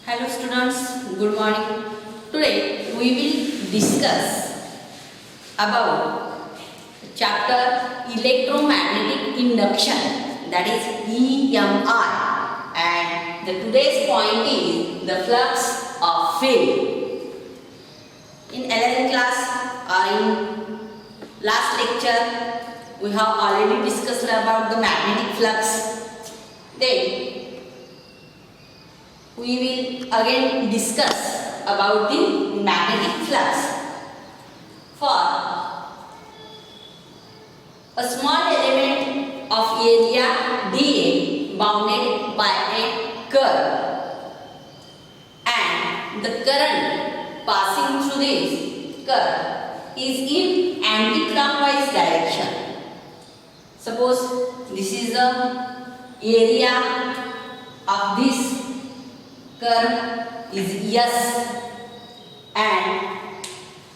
Hello students, good morning. Today we will discuss about chapter Electromagnetic Induction, that is EMI, and the today's point is the flux of field. In 11th class or in last lecture we have already discussed about the magnetic flux. Then we will again discuss about the magnetic flux. For a small element of area dA bounded by a curve, and the current passing through this curve is in anti-clockwise direction. Suppose this is the area of this curve is S, and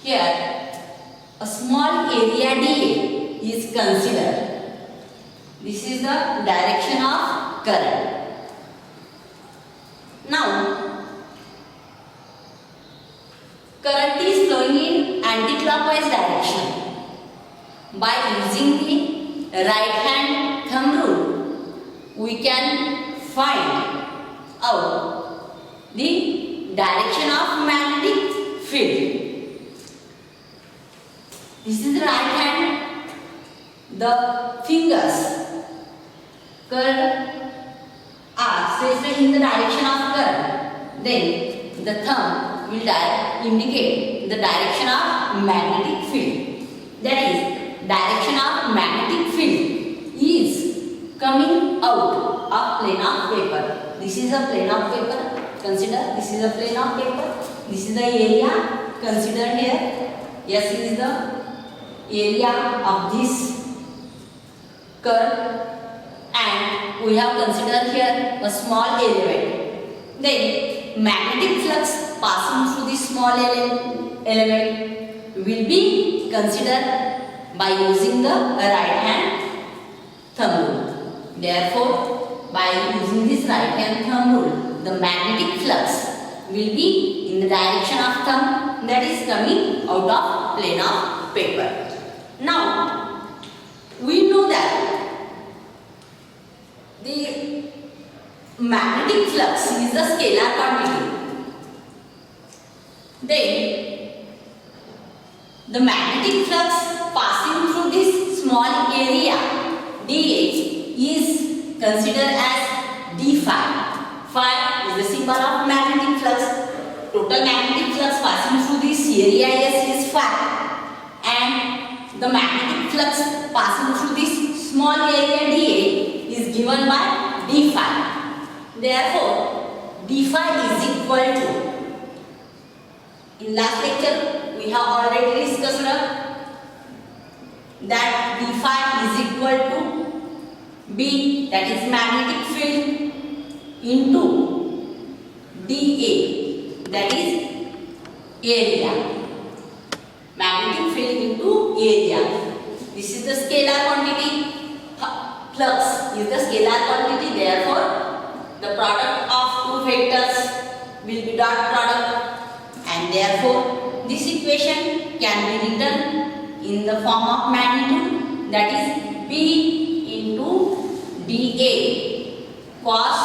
here a small area dA is considered. This is the direction of current. Now current is flowing in anti-clockwise direction. By using the right hand thumb rule, we can find out the direction of magnetic field. This is the right hand. The fingers curled are placed in the direction of current. Then the thumb will indicate the direction of magnetic field. That is, direction of magnetic field is coming out of plane of paper. This is a plane of paper. Consider this is a plane of paper. This is the area. Consider here. Yes, is the area of this curve, and we have considered here a small element. Then magnetic flux passing through this small element will be considered by using the right hand thumb rule. Therefore, by using this right hand thumb rule, the magnetic flux will be in the direction of thumb, that is coming out of plane of paper. Now, we know that the magnetic flux is a scalar quantity. Then, the magnetic flux passing through this small area dH is considered as d phi. Phi is the symbol of magnetic flux. Total magnetic flux passing through this area S is phi, and the magnetic flux passing through this small area dA is given by d phi. Therefore, d phi is equal to, in last lecture we have already discussed that d phi is equal to B, that is magnetic field, into dA, that is area. Magnetic field into area. This is the scalar quantity. Flux is the scalar quantity. Therefore, the product of two vectors will be dot product, and therefore this equation can be written in the form of magnitude, that is B into dA cos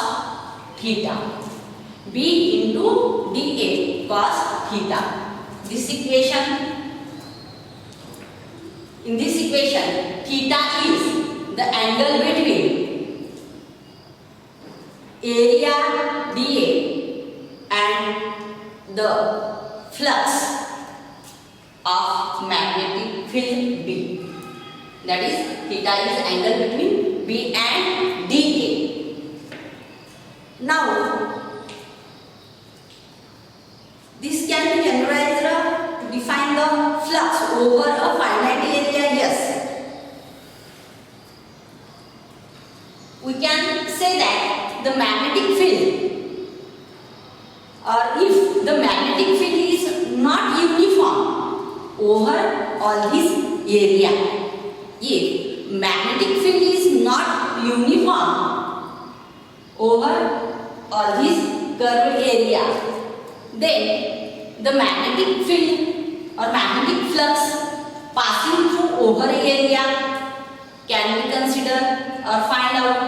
theta. B into dA cos theta. This equation, in this equation, theta is the angle between area dA and the flux of magnetic field B. That is, theta is angle between B and dA. Now, this can be generalized to define the flux over a finite area S. We can say that the magnetic field, or if the magnetic field is not uniform over all this area, if magnetic field is not uniform over all this curved area. Then the magnetic field or magnetic flux passing through over area can be considered or find out.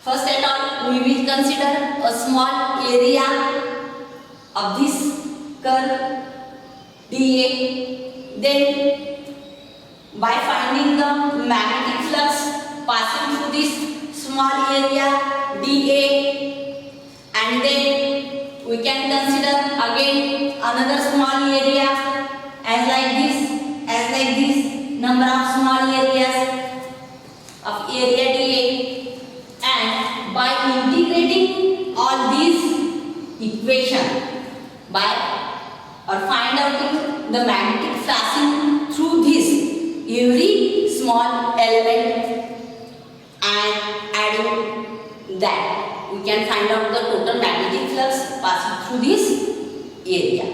First at all, we will consider a small area of this curve dA. Then by finding the magnetic flux passing through this small area dA, and then we can consider again another small area as like this, number of small areas of area dA, and by integrating all these equation by or find out the magnetic flashing through this every small element and adding that we can find out the total magnetic flux passing through this area.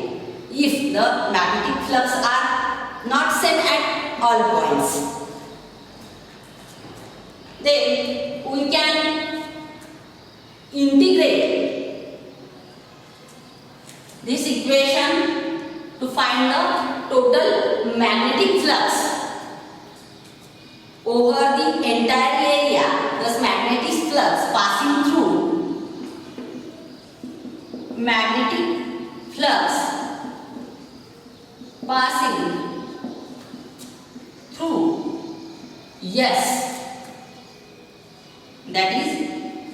If the magnetic flux are not same at all points, then we can integrate this equation to find the total magnetic flux over the entire area. Thus magnetic flux passing through yes, that is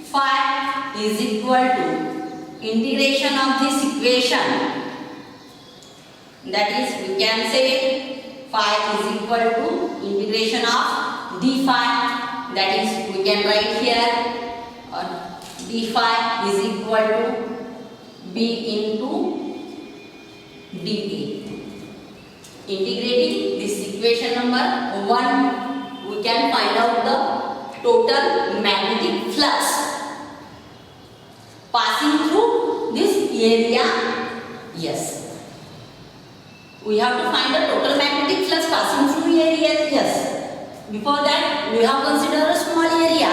phi is equal to integration of this equation, that is we can say phi is equal to integration of d phi, that is we can write here d phi is equal to b into dA. Integrating this equation number 1, we can find out the total magnetic flux passing through this area. Yes, we have to find the total magnetic flux passing through area. Yes, before that we have considered a small area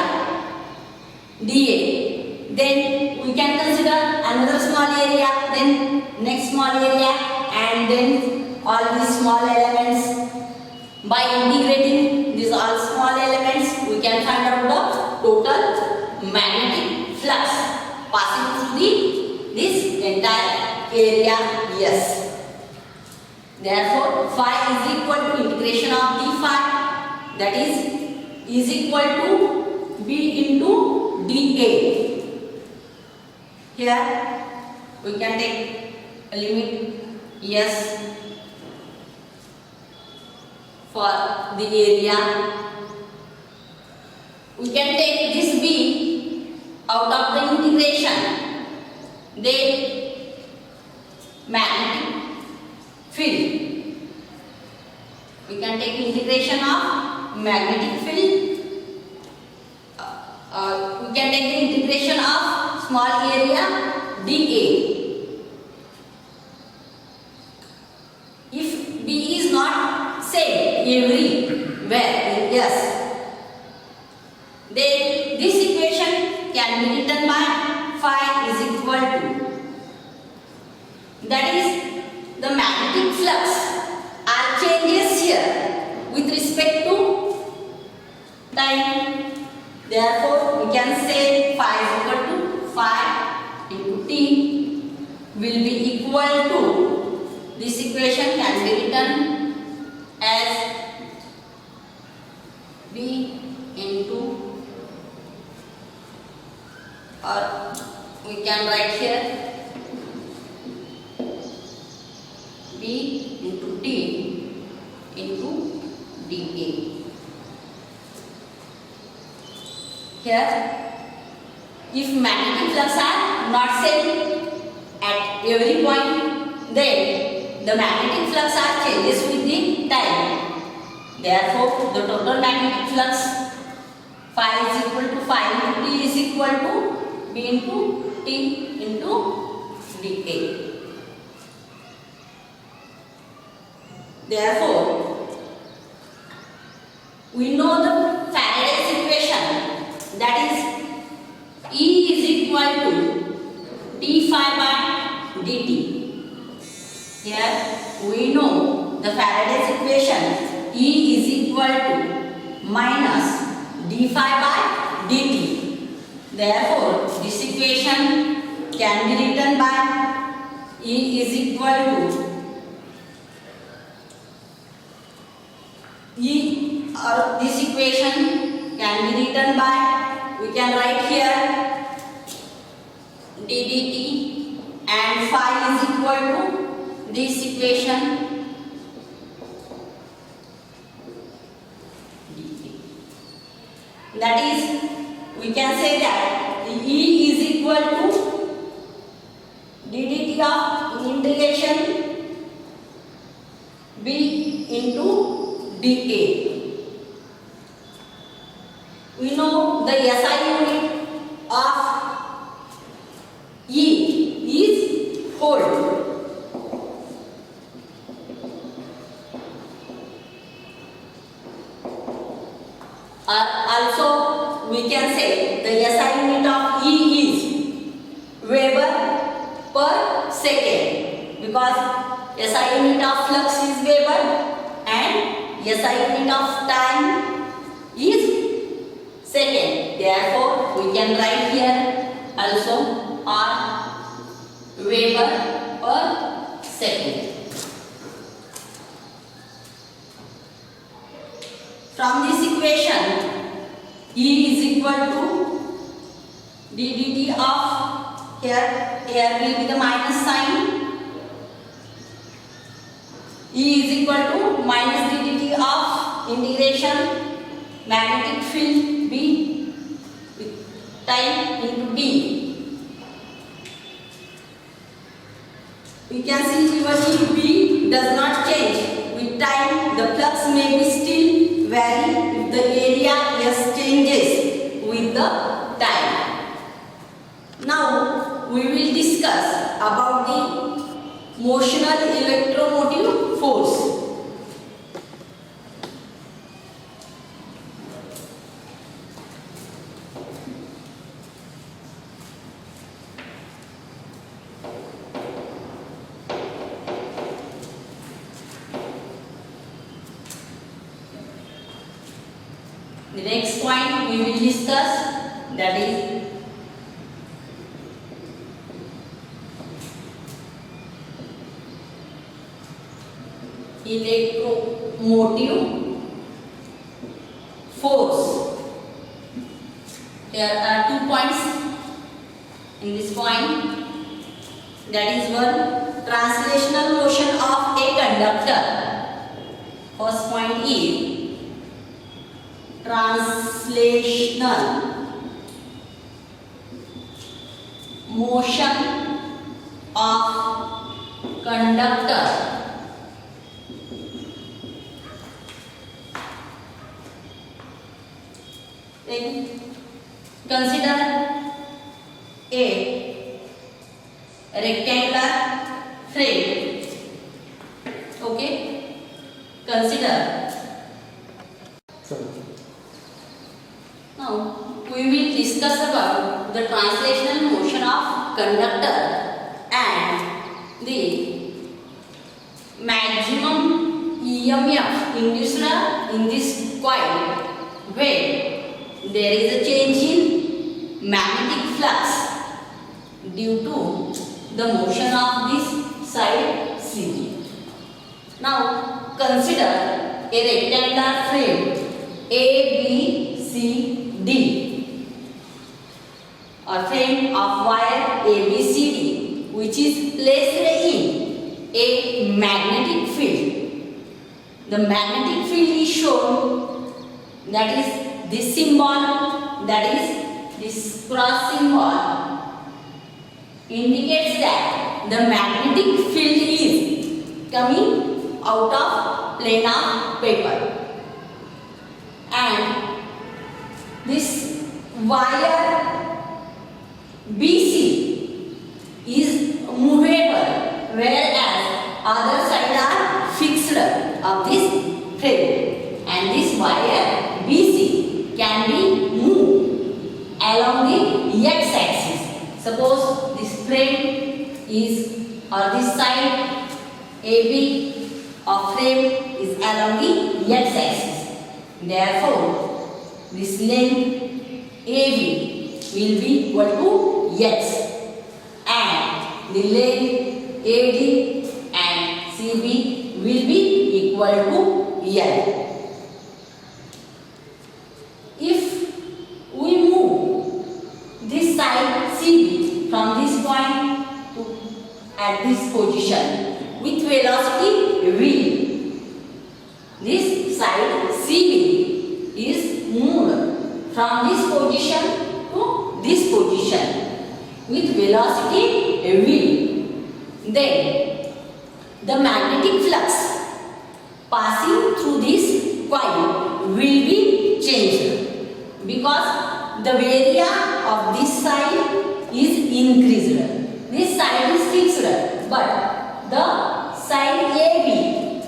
dA, then we can consider another small area, then next small area, and then all these small elements. By integrating these all small elements, we can find out the total magnetic flux passing through this entire area. Yes, therefore phi is equal to integration of d phi, that is equal to b into dA. Here we can take a limit yes for the area. We can take this b out of the integration, then magnetic field. We can take integration of magnetic field. We can take the integration of small area dA. If b is not same everywhere, yes, then this equation can be written by phi is equal to, that is the magnetic flux are changes here with respect to time. Therefore we can say phi is equal to phi into t will be equal to, this equation can be written as b into, or we can write here b into t into dA. Here, if magnetic flux are not same at every point, then the magnetic flux are changes with the time. Therefore, the total magnetic flux phi is equal to phi into t is equal to b into t into dA. Therefore, we know the Faraday's equation, that is E is equal to d phi by dt. Here we know the Faraday's equation E is equal to minus d phi by dt. Therefore, this equation can be written by E is equal to this equation can be written by, we can write here d dt and phi is equal to this equation dt. That is, we can say that E is equal to d dt of integration b into dA. We know the SI unit of E is volt. Also, we can say the SI unit of E is Weber per second, because SI unit of flux is Weber and SI unit of time is second. Therefore, we can write here also R Weber per second. From this equation, E is equal to d dt of, here will be the minus sign, E is equal to minus d dt of integration magnetic field B with time into D. We can see here B does not change with time. The flux may be still vary if the area S changes with the time. Now we will discuss about the motional electromotive force. The next point we will discuss, that is electromotive force. There are 2 points in this point. That is, one, translational motion of a conductor. First point is translational motion of conductor. Then consider a rectangular frame. Okay, consider. Now we will discuss about the translational motion of conductor and the maximum EMF induced in this coil when there is a change in magnetic flux due to the motion of this side CD. Now consider a rectangular frame ABCD, or frame of wire ABCD, which is placed in a magnetic field. The magnetic field is shown, that is this symbol, that is this cross symbol, indicates that the magnetic field is coming out of plane of paper. And this wire BC is movable, whereas other side are fixed of this frame. And this wire BC can be moved along the x-axis. Suppose this frame is, or this side AB of frame is along the x-axis. Therefore, this length AB will be equal to x, and the length AD and CB will be equal to L. If we move this side CB from this point to at this position with velocity v, this side CB is moved from this position to this position with velocity v, then the magnetic flux passing through this coil will be changed, because the area of this side is increased. This side is fixed, but the side AB,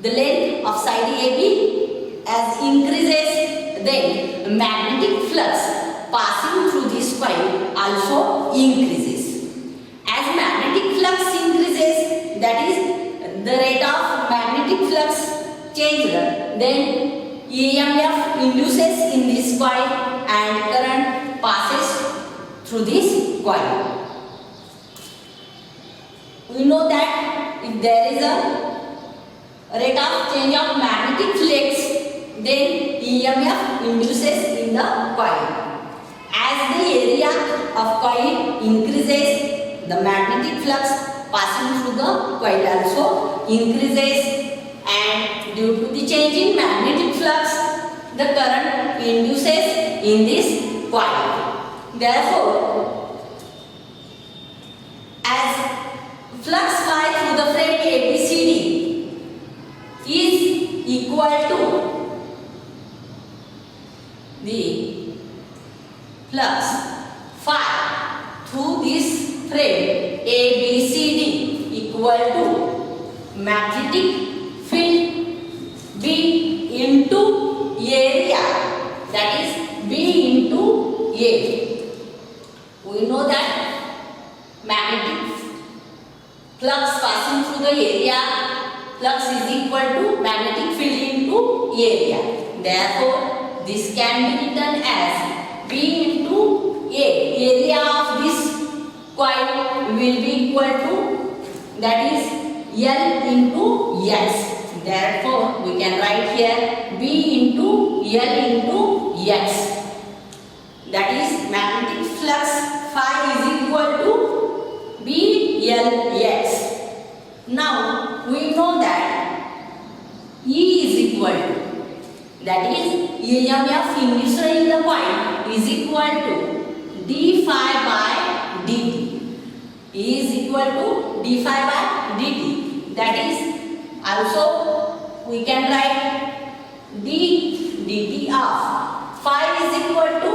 the length of side AB as increases, then magnetic flux passing through this coil also increases. As magnetic flux increases, that is the rate of magnetic flux change, then EMF induces in this coil and current passes through this coil. We know that if there is a rate of change of magnetic flux, then EMF induces in the coil. As the area of coil increases, the magnetic flux passing through the coil also increases, and due to the change in magnetic flux, the current induces in this coil. Therefore, as flux phi through the frame ABCD is equal to the flux phi through this frame ABCD equal to magnetic field B into area, that is B into A. We know that magnetic flux passing through the area, flux is equal to magnetic field into area. Therefore, this can be written as B into A. Area of this coil will be equal to, that is L into S. Therefore, we can write here B into L into X. That is magnetic flux phi is equal to B L X. Now, we know that E is equal to, that is EMF induced in the coil is equal to d phi by dt. E is equal to d phi by dt. That is, also we can write d dt of phi is equal to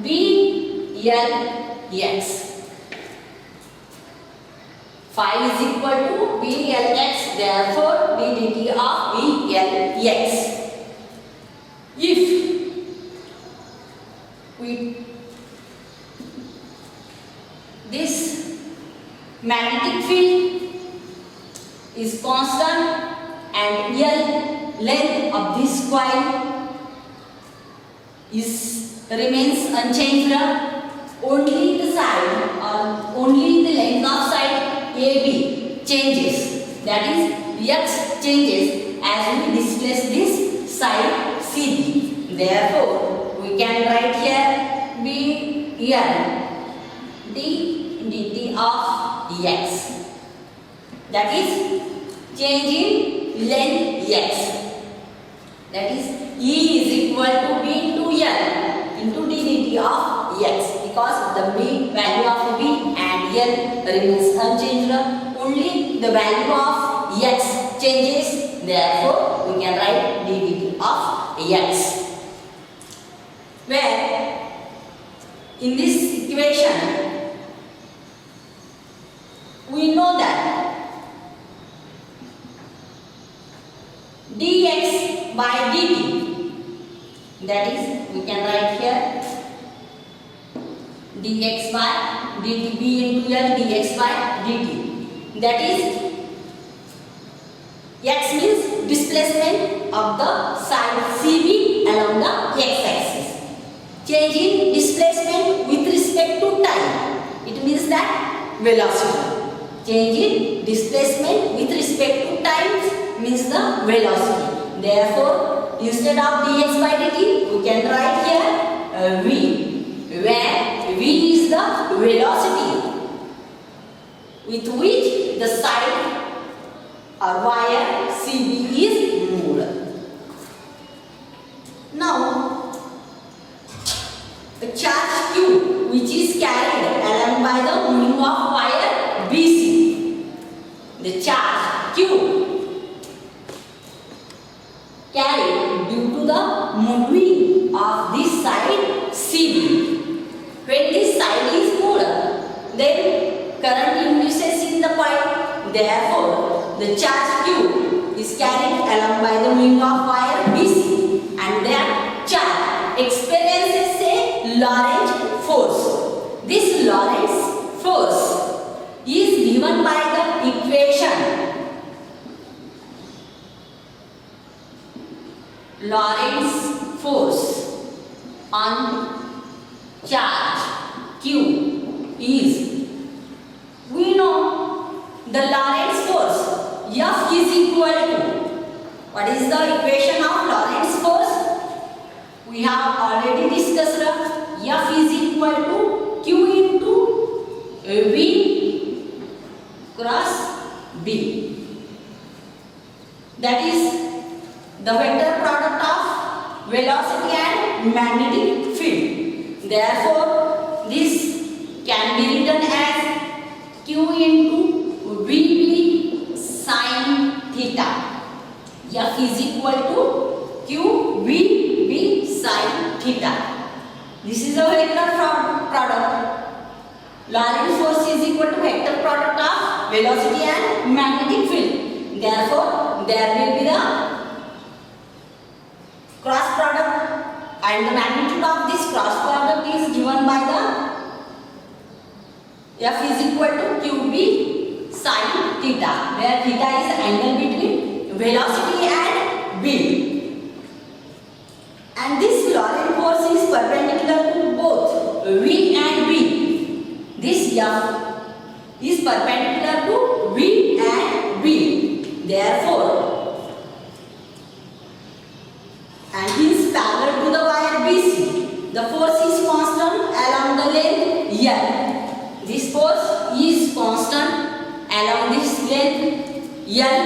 B L X. Phi is equal to B L X. Therefore, d dt of B L X. If we this magnetic field is constant and L length of this coil remains unchanged, only the side or only the length of side AB changes, that is X changes as we displace this side CD. Therefore, we can write here B L d dt of X. That is change in length X. That is E is equal to B into L into d dt of X, because the B value of B and L remains unchanged, only the value of X changes. Therefore, we can write d dt of X. Where in this equation we know that dx by dt, that is we can write here dx by dt b into L dx by dt. That is, x means displacement of the side CB along the x-axis. Change in displacement with respect to time. It means that velocity. Change in displacement with respect to time means the velocity. Therefore, instead of dx by dt, we can write here v, where v is the velocity with which the side or wire CB is moved. Now, the charge Q, which is carried along by the moving of wire BC. The charge Q carried due to the moving of this side CB. When this side is moved, then current induces in the coil. Therefore, the charge Q is carried along by the moving of wire BC, and that charge experiences a Lorentz force. This Lorentz force is given by the equation Lorentz force on charge Q is, we know the Lorentz force F is equal to, what is the equation of Lorentz force? We have already discussed F is equal to Q into V cross B. That is the vector product of velocity and magnetic field. Therefore, this can be written as Q into VB sin theta. F is equal to Q VB sin theta. This is a vector product. Lorentz force is equal to vector product of velocity and magnetic field. Therefore, there will be the cross product, and the magnitude of this cross product is given by the F is equal to QB sin theta, where theta is the angle between velocity and speed. And this Lorentz force is perpendicular to both V and B. This F is perpendicular to V and B. Therefore, and is parallel to the wire BC. The force is constant along the length L. This force is constant along this length L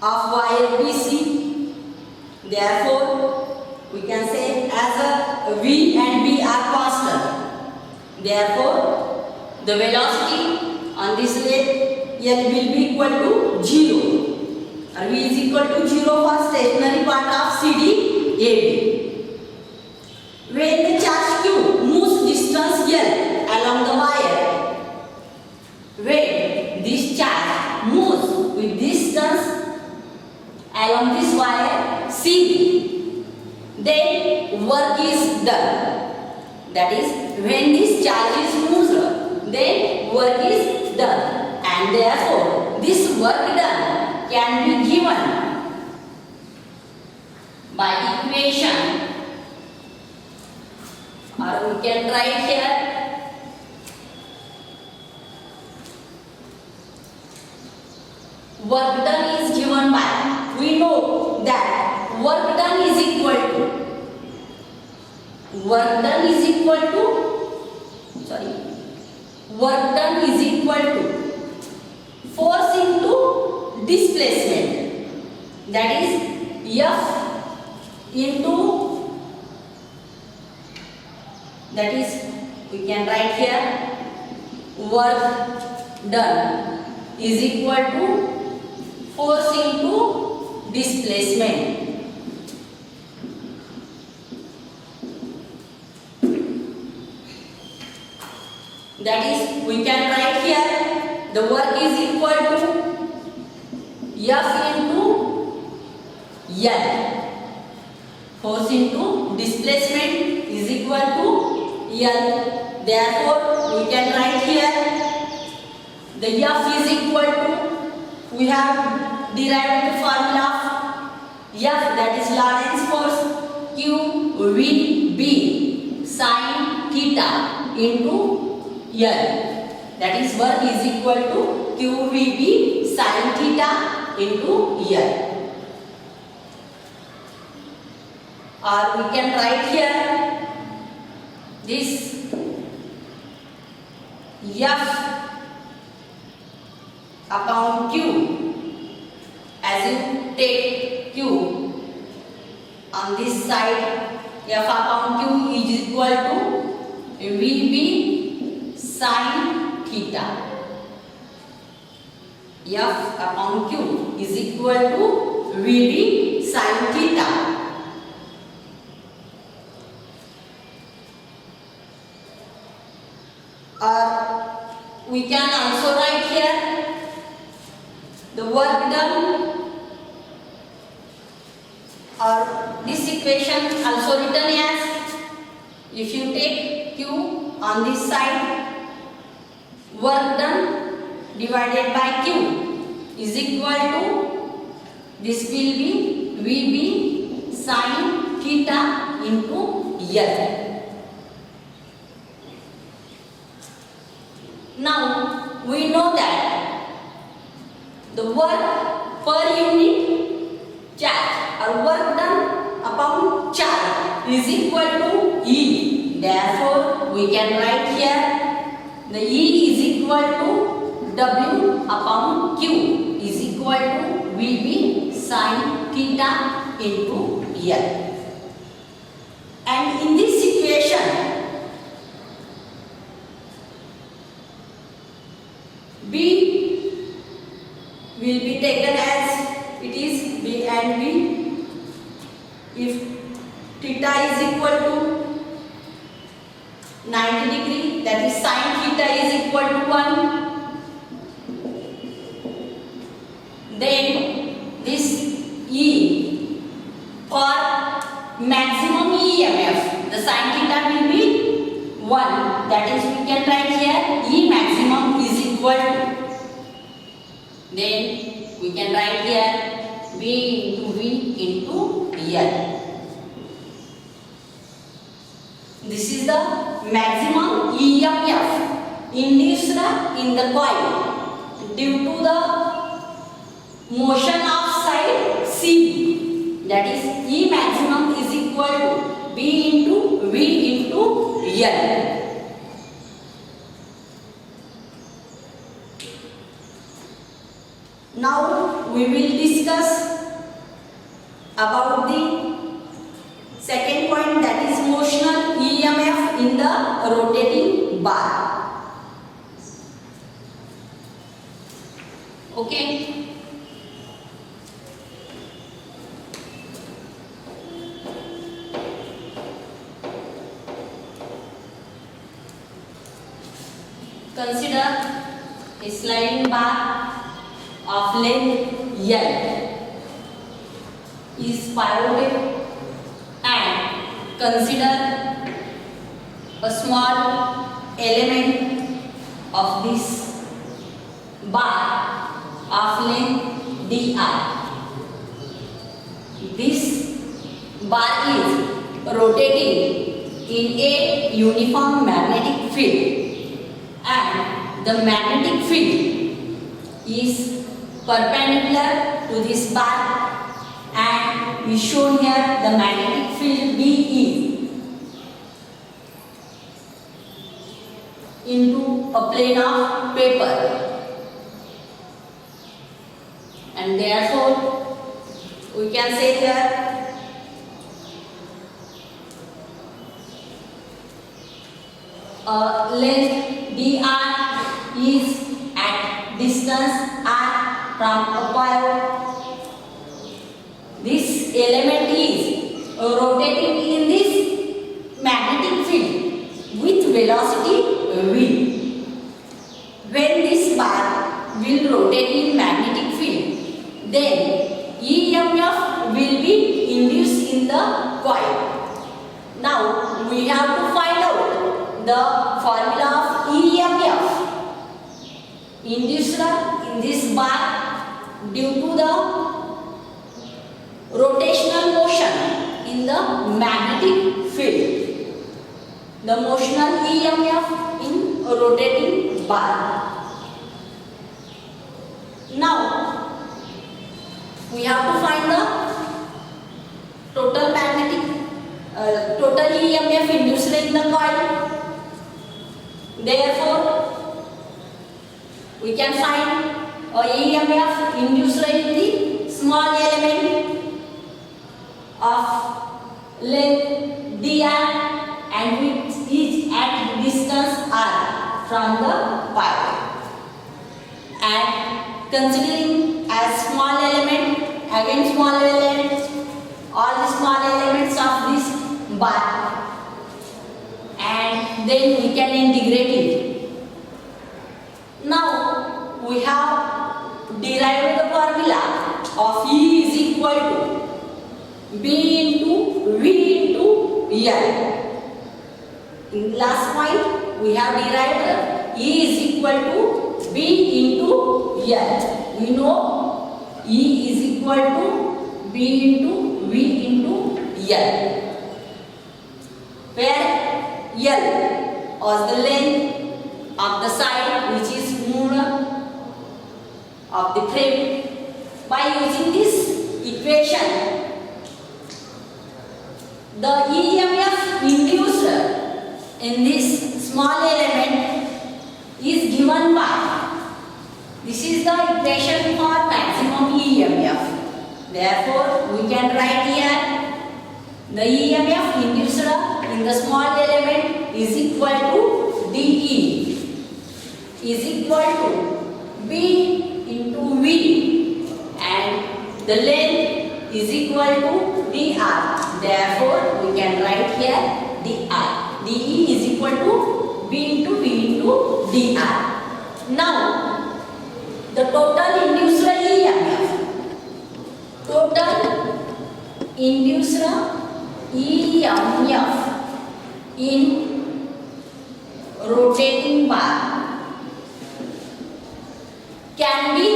of wire BC. Therefore, we can say as a V and B are constant. Therefore, the velocity on this length L will be equal to 0, or V is equal to 0 for stationary part of CD AB. When the charge Q moves distance L along the wire, when this charge moves with distance along this wire CB, then work is done. That is, when this charge is moved, then work is done. And therefore, this work done can be given by equation, or we can write here work done is given by, we know that work done is equal to work done is equal to force into displacement, that is F into, that is, we can write here work done is equal to force into displacement. That is, we can write here the work is equal to F into L, force into displacement is equal to L. Therefore, we can write here the F is equal to, we have derived the formula of F, that is Lorentz force, Q V B sin theta into L. That is work is equal to Q V B sin theta into L. Or we can write here this F upon Q, as you take Q on this side, F upon Q is equal to VB sin theta. F upon Q is equal to VB sin theta. Or we can also write here the work done, or this equation also written as, if you take Q on this side, work done divided by Q is equal to, this will be VB sin theta into L. Now we know that the work per unit charge or work done upon charge is equal to E. Therefore, we can write here the E is equal to W upon Q is equal to VB sin theta into L. And in this equation, B will be taken as it is, B and B. If theta is equal to 90 degree, that is sin theta is equal to 1. Then this E for maximum EMF, the sin theta will be 1. That is, we can write here E maximum is equal to, then we can write here V into V into L. This is the maximum EMF induced in the coil due to the motion of side CB. That is, E maximum is equal to B into V into L. Now we will discuss about the second point, that is motional EMF in the rotating bar. Okay. Consider a sliding bar of length L is pivoted, and consider a small element of this bar of length dr. This bar is rotating in a uniform magnetic field, and the magnetic field is perpendicular to this bar, and we shown here the magnetic field B is into a plane of paper, and therefore we can say here length dr is at distance r from a coil. This element is rotating in this magnetic field with velocity v. When this bar will rotate in magnetic field, then EMF will be induced in the coil. we have to find out the formula of EMF induced in this bar due to the rotational motion in the magnetic field. The motional EMF in a rotating bar. Now we have to find the total EMF induced in the coil. Therefore, we can find a EMF induced in the small element of length dr and which is at distance r from the coil. And considering as small element, again small elements, all the small elements of this bar, and then we can integrate it. Now we have derived the formula of E is equal to B into V into L. In last point we have derived E is equal to B into L. We know E is equal to B into V into L, where L was the length of the side which is moved of the frame. By using this equation, the EMF induced in this small element is given by, this is the equation for maximum EMF. Therefore, we can write here the EMF induced in the small element is equal to dE is equal to B into V, and the length is equal to dr. Therefore, we can write here dr. dE is equal to B into V into dr. Now, the total induced EMF. Total induced EMF in rotating bar can be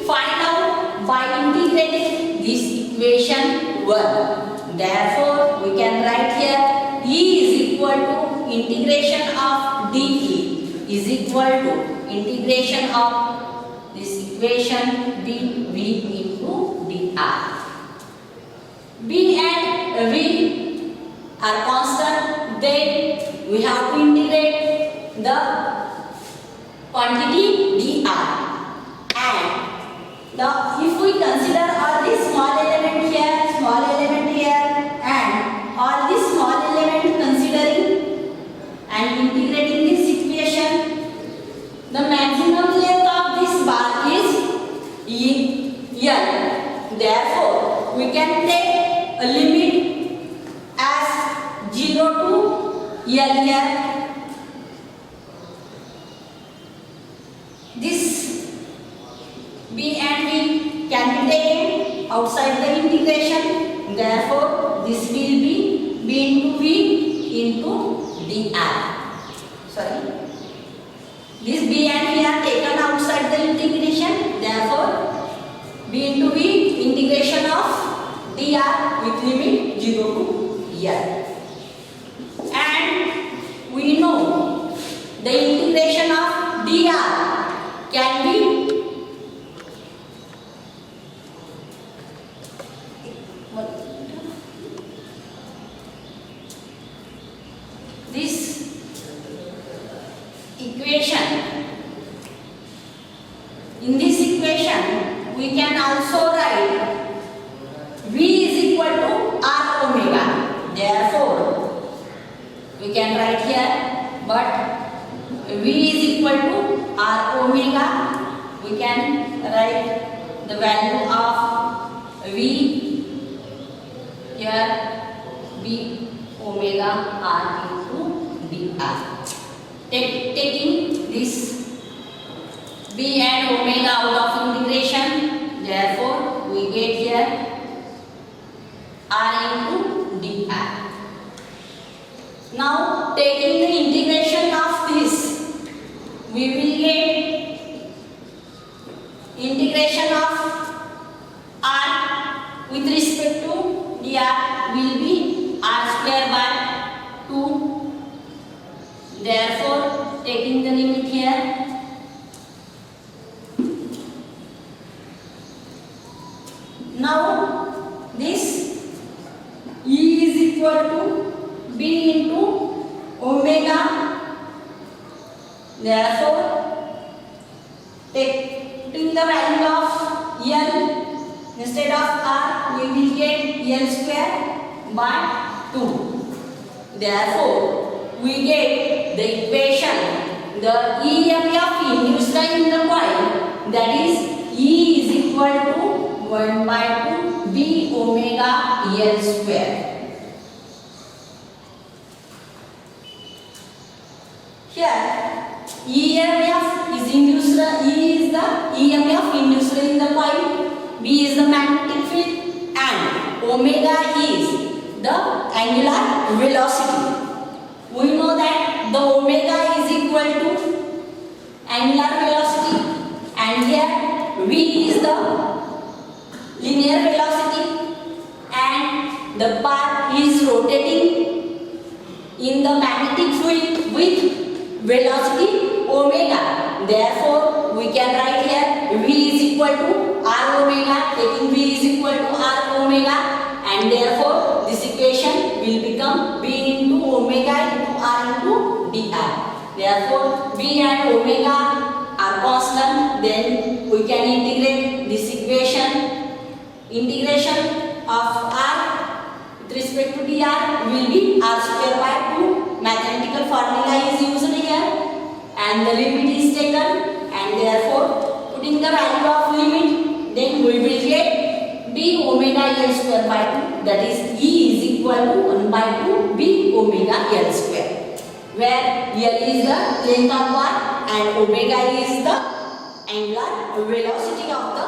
found out by integrating this equation 1. Therefore, we can write here E is equal to integration of dE is equal to integration of this equation dV into dr. B and V are constant, then we have to integrate the quantity dr. And if we consider all these small element here, and all these small element considering and integrating this equation, the maximum length of this bar is L. Therefore, we can take a limit as 0 to L here. This B and V can be taken outside the integration. Therefore, this will be B into V into dr. Sorry. This B and V are taken outside the integration. Therefore, B into V integration of dr with limit 0 to L. And we know the integration of dr can be this equation. In this equation, we can also write V is equal to R omega. Therefore, we can write here, but V is equal to R omega. We can write the value of V here, B omega R into dr. Taking this B and omega out of integration, therefore we get here R into dr. Now taking the integration of this, we will get integration of r with respect to dr will be r square by 2. Therefore, taking the limit here, now this E is equal to B into omega. Therefore, taking the value of L instead of R, we will get L square by 2. Therefore, we get the equation, the EMF induced in the coil, that is E is equal to 1 by 2 B omega L square. Here EMF is induced, E is the EMF induced in the coil, B is the magnetic field, and omega is the angular velocity. We know that the omega is equal to angular velocity, and here V is the linear velocity, and the part is rotating in the magnetic field with velocity omega. Therefore, we can write here V is equal to R omega, taking V is equal to R omega, and therefore this equation will become B into omega into R into dr. Therefore, V and omega are constant. Then we can integrate this equation. Integration of r with respect to dr will be r square by 2. Mathematical formula is used here, and the limit is taken, and therefore putting the value of limit, then we will get b omega l square by 2, that is E is equal to 1 by 2 b omega l square, where l is the length of bar and omega is the angular velocity of the